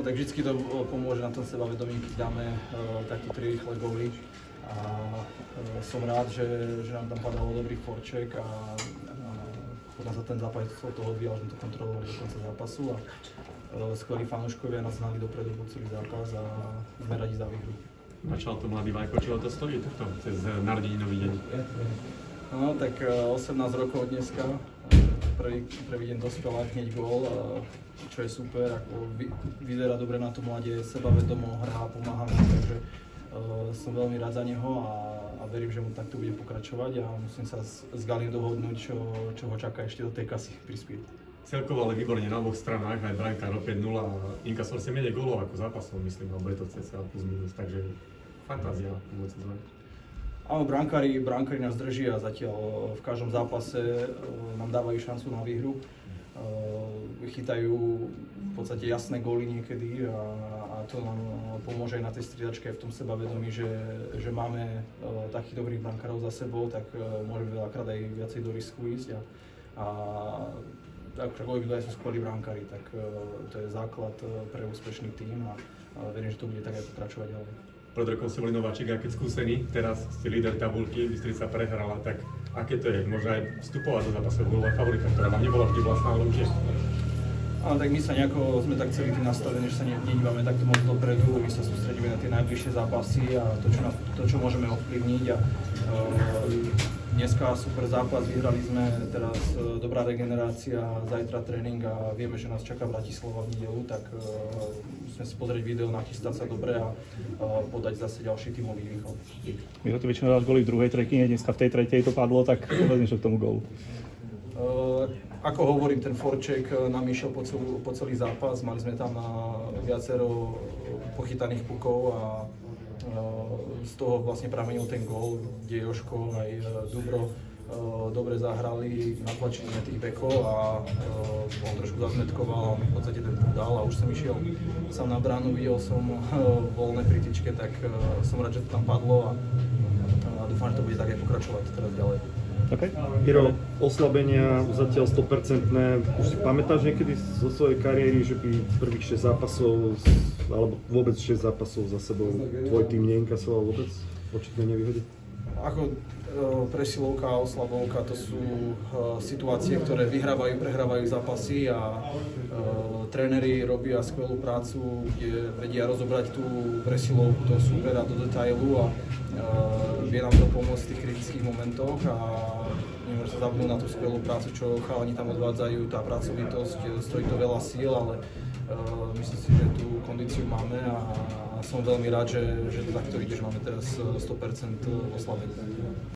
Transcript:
tak vždycky to pomôže na tom sebavedomí, keď dáme taký 3 rýchle góly. A som rád, že nám tam padalo dobrý forček a potom sa ten zápas od toho odvíjal, že sme to kontrolovali do konca zápasu a skvelí fanúškovia nás hnali dopredu po celý zápas a sme radi za výhru. Začal to mladý Vajko, čo to stojí takto cez narodeninový deň? No tak 18 rokov dneska, prvý deň dospelá, hneď gól, čo je super, ako vyzerá dobre na to mladé, sebavedomo hrá, pomáha mu, takže som veľmi rád za neho a verím, že mu takto bude pokračovať a musím sa s Galim dohodnúť, čo ho čaká ešte do tej kasy prispieť. Celkovo ale výborne na oboch stranách, aj brankár o 5-0 a inkasol si menej gólov ako zápasov, myslím, alebo je to cca plus minus, takže fantázia vôbec sezóny. Áno, brankári nás držia zatiaľ v každom zápase, nám dávajú šancu na výhru. Chytajú v podstate jasné góly niekedy a to nám pomôže aj na tej striedačke v tom sebavedomí, že máme takých dobrých brankárov za sebou, tak môžeme veľakrát aj viacej do risku ísť a však obidva sú skvelí brankári, tak to je základ pre úspešný tím a verím, že to bude tak aj pokračovať ďalej. Pred rokom ste boli nováčik, a keď skúsení, teraz ste líder tabuľky, Bystrica prehrala, tak aké to je? Možno aj vstupovať do zápasov, bola favorita, ktorá vám nebola vždy vlastná, ale už je. Áno, tak my sa nejako, sme tak celý tým nastavení, že sa nedívame takto moc dopredu, my sa sústredíme na tie najbližšie zápasy a to, čo môžeme ovplyvniť. Dneska super zápas, vyhrali sme, teraz dobrá regenerácia, zajtra tréning a vieme, že nás čaká Bratislava v nedeľu, tak musíme si pozrieť video, nachystať sa dobre a podať zase ďalší tímový východ. Miro, ty väčšinou dáš góly v druhej tretine, dneska v tej tretej to padlo, tak povedz niečo k tomu gólu. Ako hovorím, ten forček nám išiel po celý zápas, mali sme tam viacero pochytaných pukov a z toho vlastne pramenil ten gól, kde Jožko aj Dubro dobre zahrali, natlačili sme tých bekov a on trošku zazmetkoval a on v podstate ten puk dal a už som išiel sám na bránu, videl som voľné pri tyčke, tak som rád, že to tam padlo a dúfam, že to bude tak aj pokračovať teraz ďalej. Okay. Miro, oslabenia zatiaľ 100%. Už si pamätáš niekedy zo svojej kariéry, že by prvých 6 zápasov, alebo vôbec 6 zápasov za sebou tvoj tým neinkasoval vôbec v očitnej nevýhode? Ako presilovka a oslabovka, to sú situácie, ktoré vyhrávajú, prehrávajú zápasy a tréneri robia skvelú prácu, kde vedia rozobrať tú presilovku toho supera do detailu a vie nám to pomôcť v tých kritických momentoch a nemôže sa zabudnúť na tú skvelú prácu, čo chalani tam odvádzajú, tá pracovitosť, stojí to veľa síl, ale myslím si, že tú kondíciu máme a som veľmi rád, že to takto ide, že máme teraz 100% oslabenie.